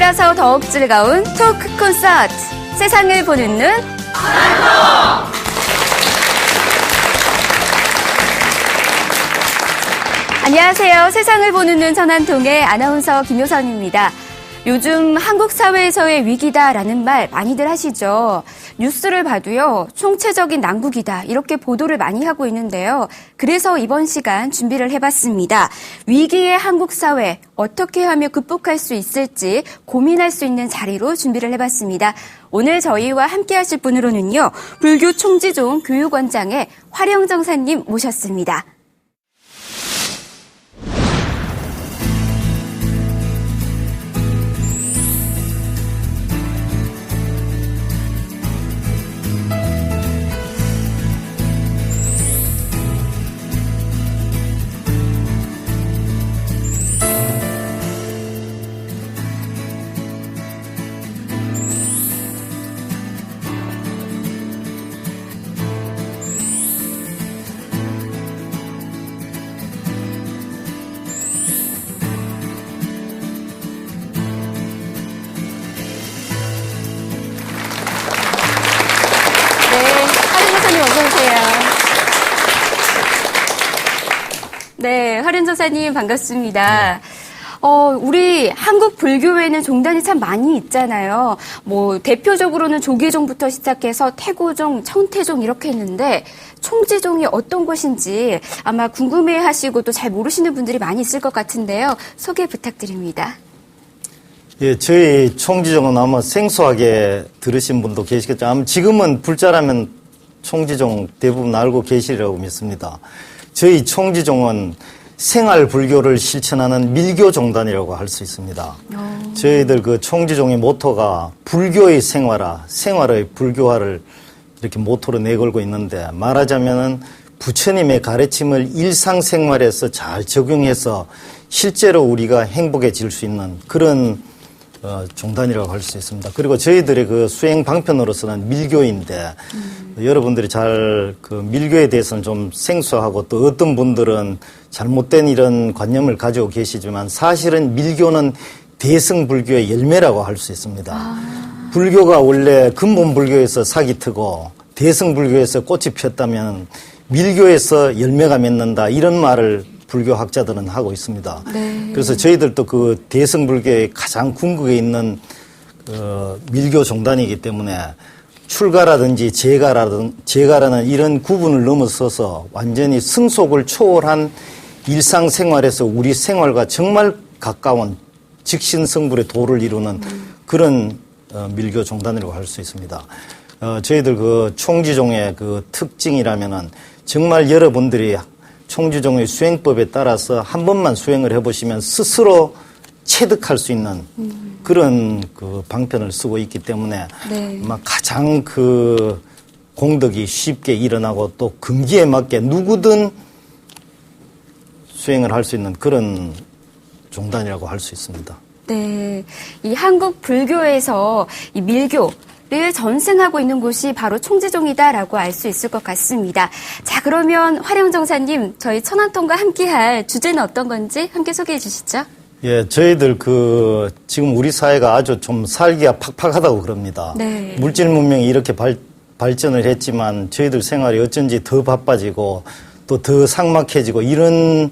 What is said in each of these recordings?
이어서 더욱 즐거운 토크 콘서트. 세상을 보는 눈. 안녕하세요. 세상을 보는 눈 전한통의 아나운서 김효선입니다. 요즘 한국 사회에서의 위기다라는 말 많이들 하시죠. 뉴스를 봐도요, 총체적인 난국이다 이렇게 보도를 많이 하고 있는데요. 그래서 이번 시간 준비를 해봤습니다. 위기의 한국 사회 어떻게 하며 극복할 수 있을지 고민할 수 있는 자리로 준비를 해봤습니다. 오늘 저희와 함께 하실 분으로는요, 불교 총지종 교육원장의 화령정사님 모셨습니다. 네, 화련전사님 반갑습니다. 우리 한국 불교에는 종단이 참 많이 있잖아요. 뭐 대표적으로는 조계종부터 시작해서 태고종, 천태종 이렇게 있는데 총지종이 어떤 것인지 아마 궁금해하시고 또 잘 모르시는 분들이 많이 있을 것 같은데요. 소개 부탁드립니다. 예, 저희 총지종은 아마 생소하게 들으신 분도 계시겠죠. 아마 지금은 불자라면 총지종 대부분 알고 계시리라고 믿습니다. 저희 총지종은 생활 불교를 실천하는 밀교 종단이라고 할 수 있습니다. 저희들 그 총지종의 모토가 불교의 생활화, 생활의 불교화를 이렇게 모토로 내걸고 있는데, 말하자면은 부처님의 가르침을 일상생활에서 잘 적용해서 실제로 우리가 행복해질 수 있는 그런 종단이라고 할 수 있습니다. 그리고 저희들의 그 수행 방편으로서는 밀교인데, 여러분들이 잘 그 밀교에 대해서는 좀 생소하고 또 어떤 분들은 잘못된 이런 관념을 가지고 계시지만, 사실은 밀교는 대승불교의 열매라고 할 수 있습니다. 불교가 원래 근본 불교에서 sak이 트고 대승불교에서 꽃이 폈다면 밀교에서 열매가 맺는다, 이런 말을 불교학자들은 하고 있습니다. 네. 그래서 저희들도 그 대승불교의 가장 궁극에 있는 밀교 종단이기 때문에 출가라든지 재가라는 이런 구분을 넘어서서 완전히 승속을 초월한 일상생활에서 우리 생활과 정말 가까운 직신성불의 도를 이루는 그런 밀교 종단이라고 할 수 있습니다. 저희들 그 총지종의 그 특징이라면은 정말 여러분들이 총지종의 수행법에 따라서 한 번만 수행을 해보시면 스스로 체득할 수 있는 그런 그 방편을 쓰고 있기 때문에 네. 아마 가장 그 공덕이 쉽게 일어나고 또 근기에 맞게 누구든 수행을 할 수 있는 그런 종단이라고 할 수 있습니다. 네, 이 한국 불교에서 이 밀교를 전승하고 있는 곳이 바로 총지종이다라고 알 수 있을 것 같습니다. 자, 그러면 화령정사님, 저희 천안통과 함께할 주제는 어떤 건지 함께 소개해 주시죠. 예, 저희들 지금 우리 사회가 아주 좀 살기가 팍팍하다고 그럽니다. 네. 물질 문명이 이렇게 발전을 했지만 저희들 생활이 어쩐지 더 바빠지고 또 더 삭막해지고, 이런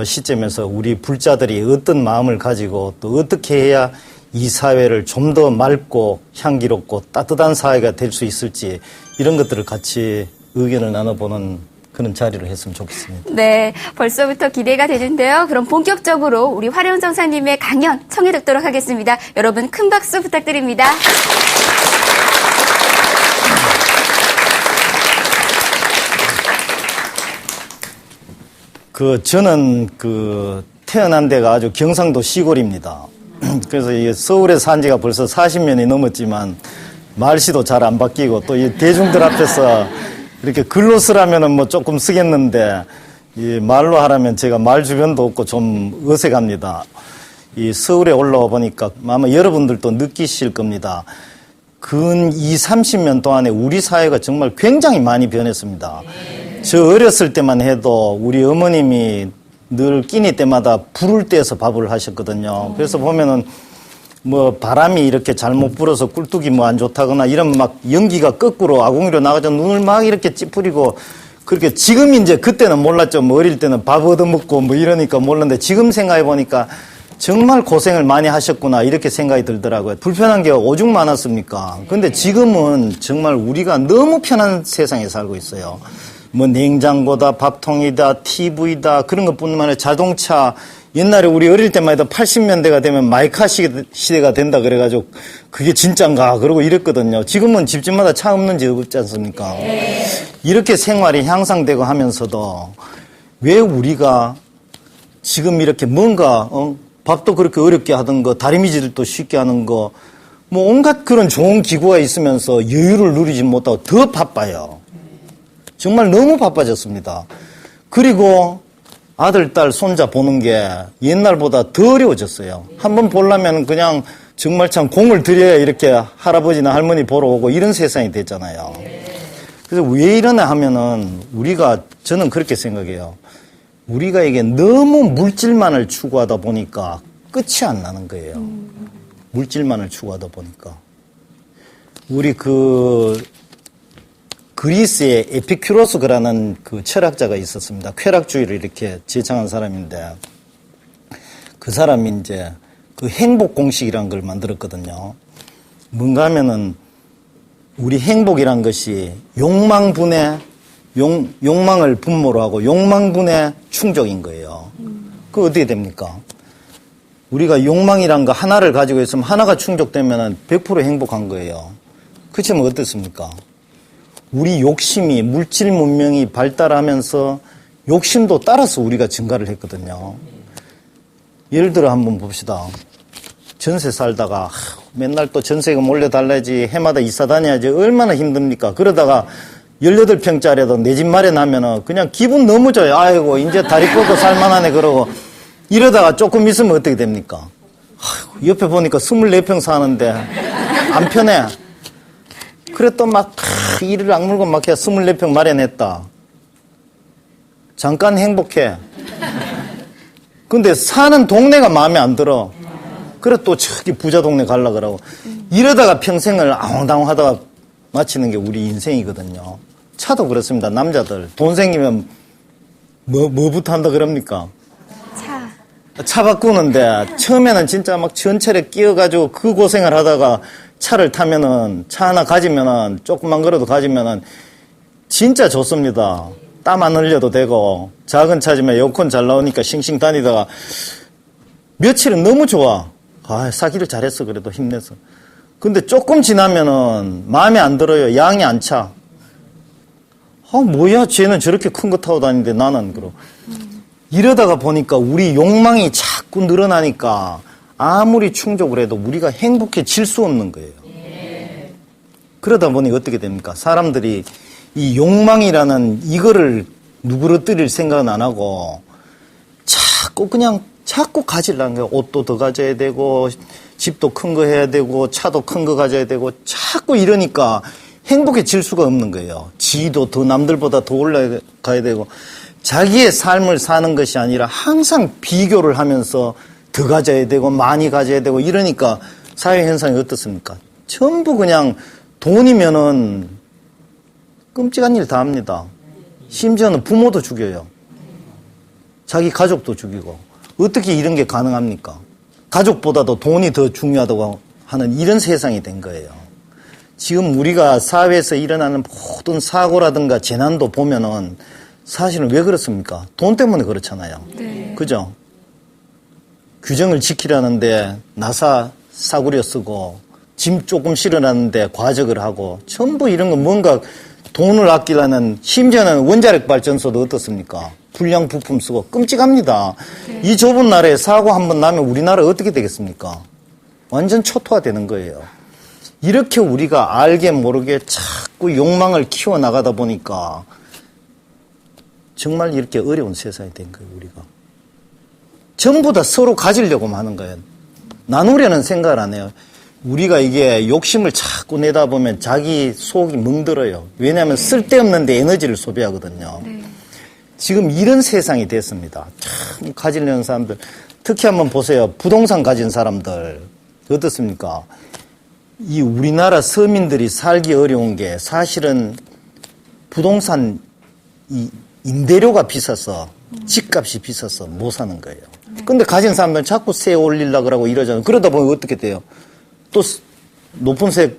시점에서 우리 불자들이 어떤 마음을 가지고 또 어떻게 해야 이 사회를 좀 더 맑고 향기롭고 따뜻한 사회가 될 수 있을지, 이런 것들을 같이 의견을 나눠보는 그런 자리를 했으면 좋겠습니다. 네, 벌써부터 기대가 되는데요. 그럼 본격적으로 우리 화령정사님의 강연 청해 듣도록 하겠습니다. 여러분 큰 박수 부탁드립니다. 저는 태어난 데가 아주 경상도 시골입니다. 그래서 이 서울에 산 지가 벌써 40년이 넘었지만 말씨도 잘 안 바뀌고, 또 이 대중들 앞에서 이렇게 글로 쓰라면은 뭐 조금 쓰겠는데, 이 말로 하라면 제가 말 주변도 없고 좀 어색합니다. 이 서울에 올라와 보니까 아마 여러분들도 느끼실 겁니다. 근 30년 동안에 우리 사회가 정말 굉장히 많이 변했습니다. 저 어렸을 때만 해도 우리 어머님이 늘 끼니 때마다 불을 떼서 밥을 하셨거든요. 그래서 보면은 뭐 바람이 이렇게 잘못 불어서 꿀뚝이 뭐 안 좋다거나 이러면 막 연기가 거꾸로 아궁이로 나가서 눈을 막 이렇게 찌푸리고 그렇게 지금 이제 그때는 몰랐죠. 뭐 어릴 때는 밥 얻어먹고 뭐 이러니까 몰랐는데 지금 생각해 보니까 정말 고생을 많이 하셨구나 이렇게 생각이 들더라고요. 불편한 게 오죽 많았습니까? 근데 지금은 정말 우리가 너무 편한 세상에 살고 있어요. 뭐 냉장고다, 밥통이다, TV다 그런 것뿐만 아니라 자동차 옛날에 우리 어릴 때만 해도 80년대가 되면 마이카 시대가 된다 그래가지고 그게 진짠가 그러고 이랬거든요. 지금은 집집마다 차 없는 집 없지 않습니까? 이렇게 생활이 향상되고 하면서도 왜 우리가 지금 이렇게 뭔가 밥도 그렇게 어렵게 하던 거 다리미질도 쉽게 하는 거 뭐 온갖 그런 좋은 기구가 있으면서 여유를 누리지 못하고 더 바빠요. 정말 너무 바빠졌습니다. 그리고 아들, 딸, 손자 보는 게 옛날보다 더 어려워졌어요. 한번 보려면 그냥 정말 참 공을 들여야 이렇게 할아버지나 할머니 보러 오고 이런 세상이 됐잖아요. 그래서 왜 이러나 하면은 저는 그렇게 생각해요. 우리가 이게 너무 물질만을 추구하다 보니까 끝이 안 나는 거예요. 물질만을 추구하다 보니까. 우리 그리스의 에피큐로스라는 그 철학자가 있었습니다. 쾌락주의를 이렇게 제창한 사람인데 그 사람이 이제 그 행복 공식이라는 걸 만들었거든요. 뭔가 하면은 우리 행복이란 것이 욕망을 분모로 하고 욕망분의 충족인 거예요. 그거 어떻게 됩니까? 우리가 욕망이란 거 하나를 가지고 있으면 하나가 충족되면 100% 행복한 거예요. 그렇지만 어떻습니까? 우리 욕심이 물질 문명이 발달하면서 욕심도 따라서 우리가 증가를 했거든요. 예를 들어 한번 봅시다. 전세 살다가 맨날 또 전세금 올려달라야지 해마다 이사 다녀야지 얼마나 힘듭니까? 그러다가 18평짜리도 내 집 마련하면은 그냥 기분 너무 좋아요. 아이고 이제 다리 뻗고 살만하네 그러고 이러다가 조금 있으면 어떻게 됩니까? 아이고, 옆에 보니까 24평 사는데 안 편해. 그래 또 막 이를 악물고 막 해 24평 마련했다. 잠깐 행복해. 근데 사는 동네가 마음에 안 들어. 그래 또 저기 부자 동네 가려고 그러고 이러다가 평생을 아웅다웅 하다가 마치는 게 우리 인생이거든요. 차도 그렇습니다. 남자들 돈 생기면 뭐부터 한다 그럽니까? 차 바꾸는데 처음에는 진짜 막 전철에 끼어가지고 그 고생을 하다가 차를 타면은 차 하나 가지면은 조금만 걸어도 가지면은 진짜 좋습니다. 땀 안 흘려도 되고 작은 차지만 에어컨 잘 나오니까 싱싱 다니다가 며칠은 너무 좋아. 아, 사기를 잘했어. 그래도 힘내서. 근데 조금 지나면은 마음에 안 들어요. 양이 안 차. 아, 뭐야. 쟤는 저렇게 큰 거 타고 다니는데 나는 그러. 이러다가 보니까 우리 욕망이 자꾸 늘어나니까 아무리 충족을 해도 우리가 행복해질 수 없는 거예요. 그러다 보니 어떻게 됩니까? 사람들이 이 욕망이라는 이거를 누그러뜨릴 생각은 안 하고 자꾸 가지려는 거예요. 옷도 더 가져야 되고 집도 큰 거 해야 되고 차도 큰 거 가져야 되고 자꾸 이러니까 행복해질 수가 없는 거예요. 지위도 더 남들보다 더 올라가야 되고 자기의 삶을 사는 것이 아니라 항상 비교를 하면서 더 가져야 되고 많이 가져야 되고 이러니까 사회 현상이 어떻습니까? 전부 그냥 돈이면은 끔찍한 일 다 합니다. 심지어는 부모도 죽여요. 자기 가족도 죽이고. 어떻게 이런 게 가능합니까? 가족보다도 돈이 더 중요하다고 하는 이런 세상이 된 거예요. 지금 우리가 사회에서 일어나는 모든 사고라든가 재난도 보면은 사실은 왜 그렇습니까? 돈 때문에 그렇잖아요. 네. 그죠? 규정을 지키라는데 나사 싸구려 쓰고 짐 조금 실어놨는데 과적을 하고 전부 이런 건 뭔가 돈을 아끼려는 심지어는 원자력 발전소도 어떻습니까? 불량 부품 쓰고 끔찍합니다. 네. 이 좁은 나라에 사고 한번 나면 우리나라 어떻게 되겠습니까? 완전 초토화되는 거예요. 이렇게 우리가 알게 모르게 자꾸 욕망을 키워나가다 보니까 정말 이렇게 어려운 세상이 된 거예요, 우리가. 전부 다 서로 가지려고만 하는 거예요. 나누려는 생각을 안 해요. 우리가 이게 욕심을 자꾸 내다 보면 자기 속이 멍들어요. 왜냐하면 쓸데없는데 에너지를 소비하거든요. 네. 지금 이런 세상이 됐습니다. 참 가지려는 사람들. 특히 한번 보세요. 부동산 가진 사람들. 어떻습니까? 이 우리나라 서민들이 살기 어려운 게 사실은 부동산 이 임대료가 비싸서 집값이 비싸서 못 사는 거예요. 근데 가진 사람들은 자꾸 세 올리려고 그러고 이러잖아요. 그러다 보면 어떻게 돼요? 또 높은 세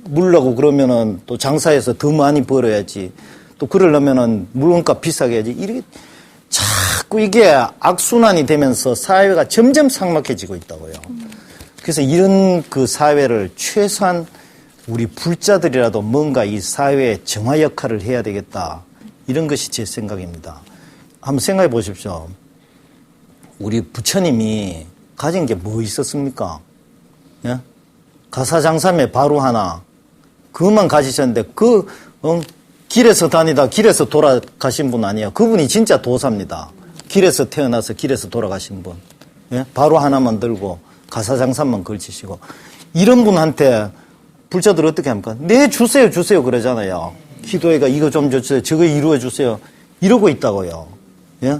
물라고 그러면은 또 장사해서 더 많이 벌어야지. 또 그러려면은 물건값 비싸게 해야지. 이렇게 자꾸 이게 악순환이 되면서 사회가 점점 삭막해지고 있다고요. 그래서 이런 그 사회를 최소한 우리 불자들이라도 뭔가 이 사회의 정화 역할을 해야 되겠다. 이런 것이 제 생각입니다. 한번 생각해 보십시오. 우리 부처님이 가진 게 뭐 있었습니까? 예? 가사장삼에 바로 하나. 그것만 가지셨는데 길에서 다니다 길에서 돌아가신 분 아니에요. 그분이 진짜 도사입니다. 길에서 태어나서 길에서 돌아가신 분. 예? 바로 하나만 들고 가사장삼만 걸치시고. 이런 분한테 불자들 어떻게 합니까? 네, 주세요 그러잖아요. 기도회가 이거 좀 주세요. 저거 이루어 주세요. 이러고 있다고요. 예?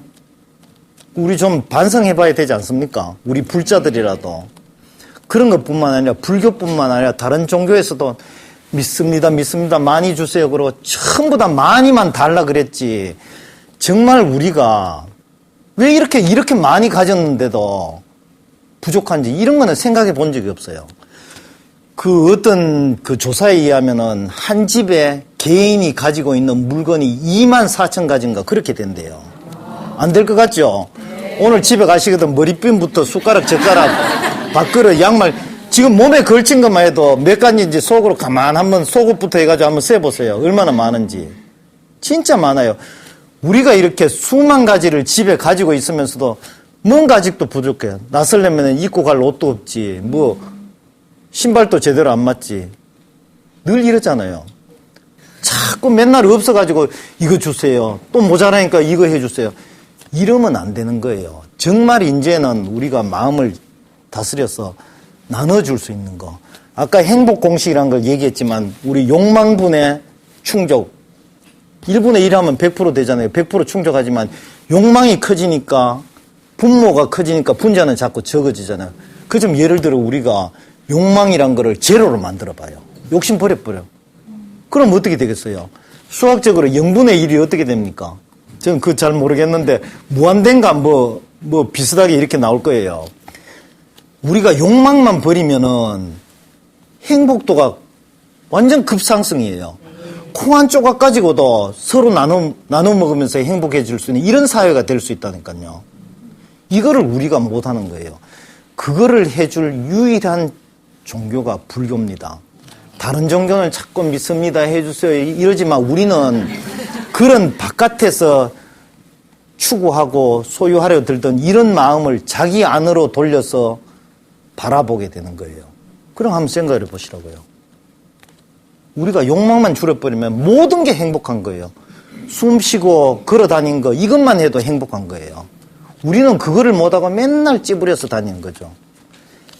우리 좀 반성해봐야 되지 않습니까? 우리 불자들이라도. 그런 것뿐만 아니라 불교뿐만 아니라 다른 종교에서도 믿습니다. 많이 주세요. 그러고 전부 다 많이만 달라 그랬지. 정말 우리가 왜 이렇게 많이 가졌는데도 부족한지 이런 거는 생각해 본 적이 없어요. 그 어떤 그 조사에 의하면은 한 집에 개인이 가지고 있는 물건이 24,000가지인가 그렇게 된대요. 안 될 것 같죠? 오늘 집에 가시거든 머리핀부터 숟가락, 젓가락, 밥그릇, 양말 지금 몸에 걸친 것만 해도 몇 가지인지 속으로 가만 한번 속옷부터 해가지고 한번 세보세요. 얼마나 많은지. 진짜 많아요. 우리가 이렇게 수만 가지를 집에 가지고 있으면서도 뭔가 아직도 부족해요. 나서려면 입고 갈 옷도 없지. 신발도 제대로 안 맞지. 늘 이러잖아요. 자꾸 맨날 없어가지고 이거 주세요. 또 모자라니까 이거 해주세요. 이러면 안 되는 거예요. 정말 이제는 우리가 마음을 다스려서 나눠줄 수 있는 거. 아까 행복 공식이라는 걸 얘기했지만 우리 욕망분의 충족. 1분의 1 하면 100% 되잖아요. 100% 충족하지만 욕망이 커지니까 분모가 커지니까 분자는 자꾸 적어지잖아요. 그 좀 예를 들어 우리가 욕망이란 거를 제로로 만들어 봐요. 욕심 버려버려. 그럼 어떻게 되겠어요? 수학적으로 0분의 1이 어떻게 됩니까? 저는 그거 잘 모르겠는데 무한대인가 비슷하게 이렇게 나올 거예요. 우리가 욕망만 버리면은 행복도가 완전 급상승이에요. 콩 한 조각 가지고도 서로 나눠 먹으면서 행복해질 수 있는 이런 사회가 될 수 있다니까요. 이거를 우리가 못하는 거예요. 그거를 해줄 유일한 종교가 불교입니다. 다른 종교는 자꾸 믿습니다 해주세요 이러지만 우리는 그런 바깥에서 추구하고 소유하려 들던 이런 마음을 자기 안으로 돌려서 바라보게 되는 거예요. 그럼 한번 생각해 보시라고요. 우리가 욕망만 줄여버리면 모든 게 행복한 거예요. 숨 쉬고 걸어 다니는 거 이것만 해도 행복한 거예요. 우리는 그거를 못하고 맨날 찌부려서 다니는 거죠.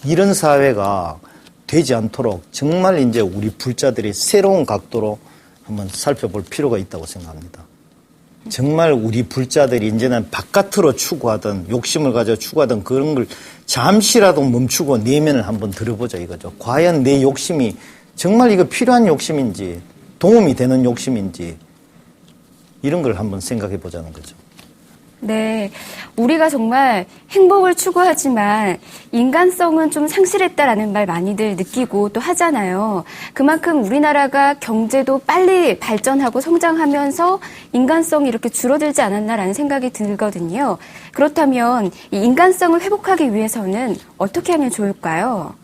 이런 사회가 되지 않도록 정말 이제 우리 불자들이 새로운 각도로 한번 살펴볼 필요가 있다고 생각합니다. 정말 우리 불자들이 이제는 바깥으로 추구하던 욕심을 가져 추구하던 그런 걸 잠시라도 멈추고 내면을 한번 들어보자 이거죠. 과연 내 욕심이 정말 이거 필요한 욕심인지 도움이 되는 욕심인지 이런 걸 한번 생각해 보자는 거죠. 네. 우리가 정말 행복을 추구하지만 인간성은 좀 상실했다라는 말 많이들 느끼고 또 하잖아요. 그만큼 우리나라가 경제도 빨리 발전하고 성장하면서 인간성이 이렇게 줄어들지 않았나라는 생각이 들거든요. 그렇다면 이 인간성을 회복하기 위해서는 어떻게 하면 좋을까요?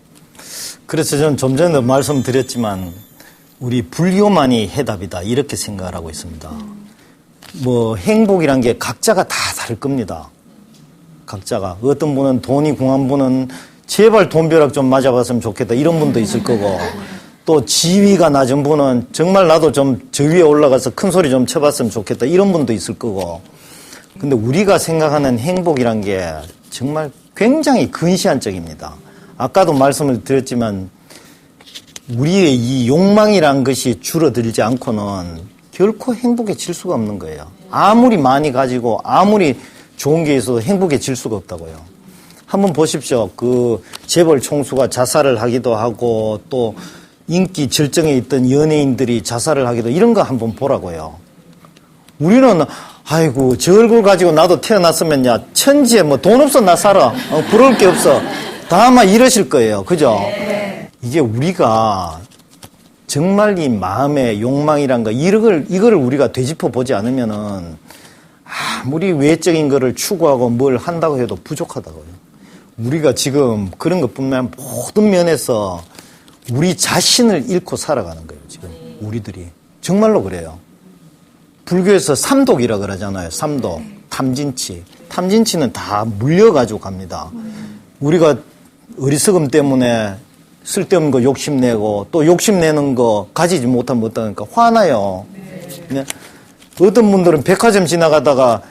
그래서 저는 좀 전에 말씀드렸지만 우리 불교만이 해답이다 이렇게 생각을 하고 있습니다. 행복이란 게 각자가 다 다를 겁니다. 각자가. 어떤 분은 돈이 궁한 분은 제발 돈벼락 좀 맞아봤으면 좋겠다 이런 분도 있을 거고 또 지위가 낮은 분은 정말 나도 좀 저 위에 올라가서 큰 소리 좀 쳐봤으면 좋겠다 이런 분도 있을 거고 근데 우리가 생각하는 행복이란 게 정말 굉장히 근시안적입니다. 아까도 말씀을 드렸지만 우리의 이 욕망이란 것이 줄어들지 않고는 결코 행복해질 수가 없는 거예요. 아무리 많이 가지고 아무리 좋은 게 있어도 행복해질 수가 없다고요. 한번 보십시오. 그 재벌 총수가 자살을 하기도 하고 또 인기 절정에 있던 연예인들이 자살을 하기도 이런 거 한번 보라고요. 우리는 아이고 저 얼굴 가지고 나도 태어났으면 야 천지에 뭐 돈 없어 나 살아. 부러울 게 없어. 다 아마 이러실 거예요. 그죠? 이게 우리가 정말 이 마음의 욕망이란 거 이거를 우리가 되짚어 보지 않으면은 아무리 외적인 거를 추구하고 뭘 한다고 해도 부족하다고요. 우리가 지금 그런 것뿐만 아니라 모든 면에서 우리 자신을 잃고 살아가는 거예요. 지금 우리들이 정말로 그래요. 불교에서 삼독이라 그러잖아요. 삼독, 탐진치. 탐진치는 다 물려가지고 갑니다. 우리가 어리석음 때문에 쓸데없는 거 욕심내고 또 욕심내는 거 가지지 못하면 어떠니까 화나요. 네. 어떤 분들은 백화점 지나가다가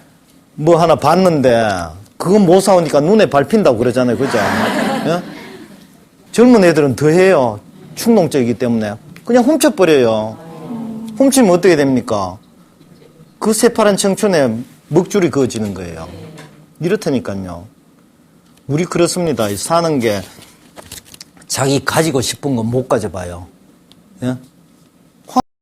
뭐 하나 봤는데 그거 못 사오니까 눈에 밟힌다고 그러잖아요. 그죠? 네? 젊은 애들은 더 해요. 충동적이기 때문에. 그냥 훔쳐버려요. 훔치면 어떻게 됩니까? 그 새파란 청춘에 먹줄이 그어지는 거예요. 이렇다니까요. 우리 그렇습니다. 사는 게 자기 가지고 싶은 거 못 가져봐요. 예?